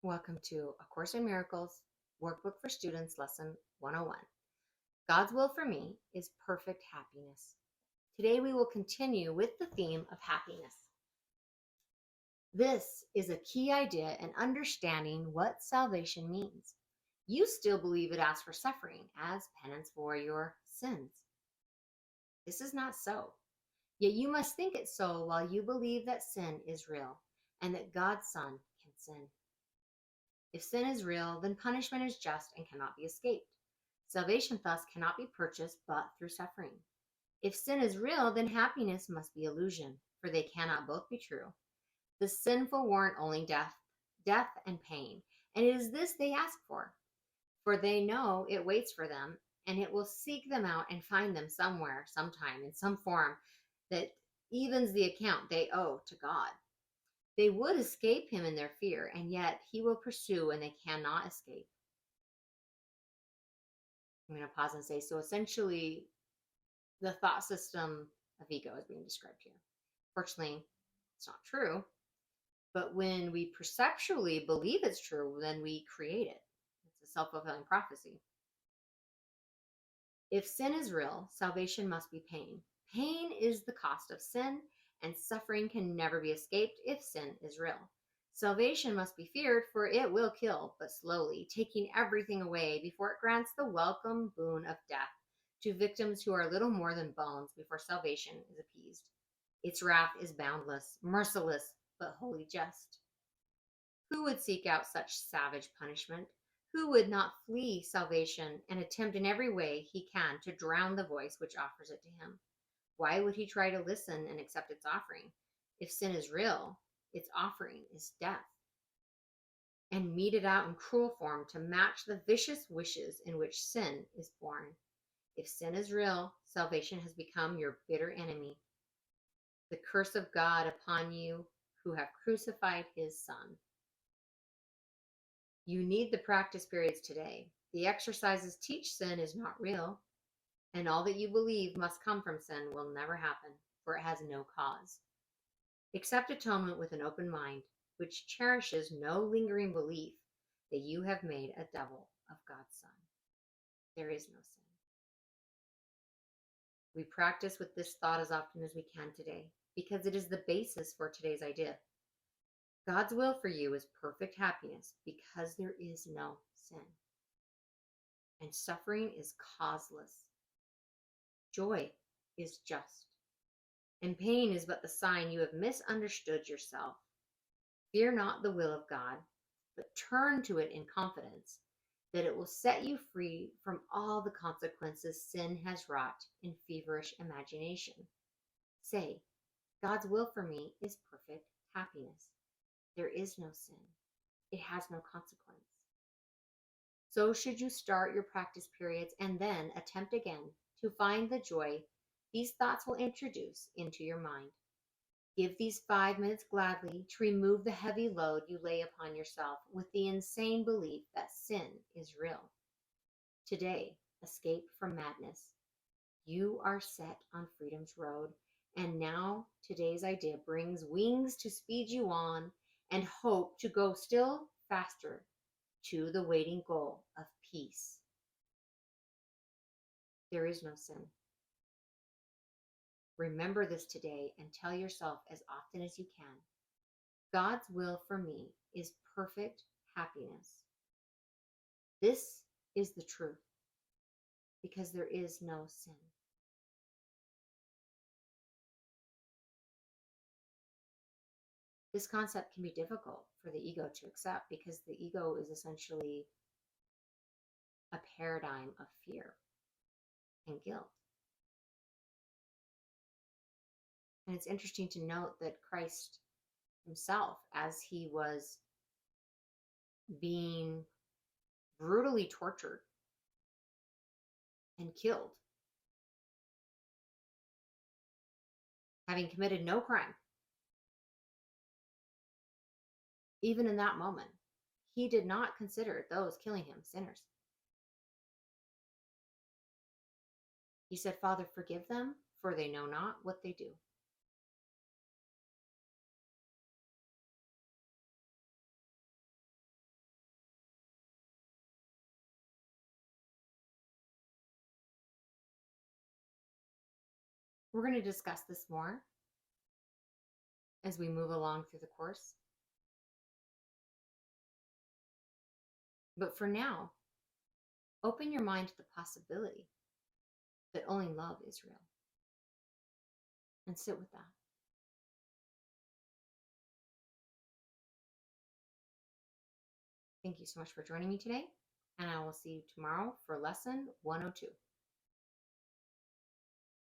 Welcome to A Course in Miracles, Workbook for Students, Lesson 101. God's will for me is perfect happiness. Today we will continue with the theme of happiness. This is a key idea in understanding what salvation means. You still believe it asks for suffering as penance for your sins. This is not so. Yet you must think it so while you believe that sin is real and that God's Son can sin. If sin is real, then punishment is just and cannot be escaped. Salvation thus cannot be purchased but through suffering. If sin is real, then happiness must be illusion, for they cannot both be true. The sinful warrant only death and pain, and it is this they ask for they know it waits for them, and it will seek them out and find them somewhere, sometime, in some form that evens the account they owe to God. They would escape him in their fear, and yet he will pursue and they cannot escape. I'm going to pause and say, so essentially, the thought system of ego is being described here. Fortunately, it's not true, but when we perceptually believe it's true, then we create it. It's a self-fulfilling prophecy. If sin is real, salvation must be pain. Pain is the cost of sin, and suffering can never be escaped if sin is real. Salvation must be feared, for it will kill, but slowly, taking everything away before it grants the welcome boon of death to victims who are little more than bones before salvation is appeased. Its wrath is boundless, merciless, but wholly just. Who would seek out such savage punishment? Who would not flee salvation and attempt in every way he can to drown the voice which offers it to him? Why would he try to listen and accept its offering? If sin is real, its offering is death, and meted out in cruel form to match the vicious wishes in which sin is born. If sin is real, salvation has become your bitter enemy. The curse of God upon you who have crucified his Son. You need the practice periods today. The exercises teach sin is not real, and all that you believe must come from sin will never happen, for it has no cause. Accept atonement with an open mind, which cherishes no lingering belief that you have made a devil of God's Son. There is no sin. We practice with this thought as often as we can today, because it is the basis for today's idea. God's will for you is perfect happiness because there is no sin. And suffering is causeless. Joy is just. And pain is but the sign you have misunderstood yourself. Fear not the will of God, but turn to it in confidence that it will set you free from all the consequences sin has wrought in feverish imagination. Say, God's will for me is perfect happiness. There is no sin. It has no consequence. So should you start your practice periods and then attempt again to find the joy these thoughts will introduce into your mind. Give these 5 minutes gladly to remove the heavy load you lay upon yourself with the insane belief that sin is real. Today, escape from madness. You are set on freedom's road, and now today's idea brings wings to speed you on and hope to go still faster to the waiting goal of peace. There is no sin. Remember this today and tell yourself as often as you can, God's will for me is perfect happiness. This is the truth, because there is no sin. This concept can be difficult for the ego to accept because the ego is essentially a paradigm of fear and guilt. And it's interesting to note that Christ himself, as he was being brutally tortured and killed, having committed no crime, even in that moment, he did not consider those killing him sinners. He said, Father, forgive them, for they know not what they do. We're going to discuss this more as we move along through the course. But for now, open your mind to the possibility that only love is real and sit with that. Thank you so much for joining me today, and I will see you tomorrow for lesson 102.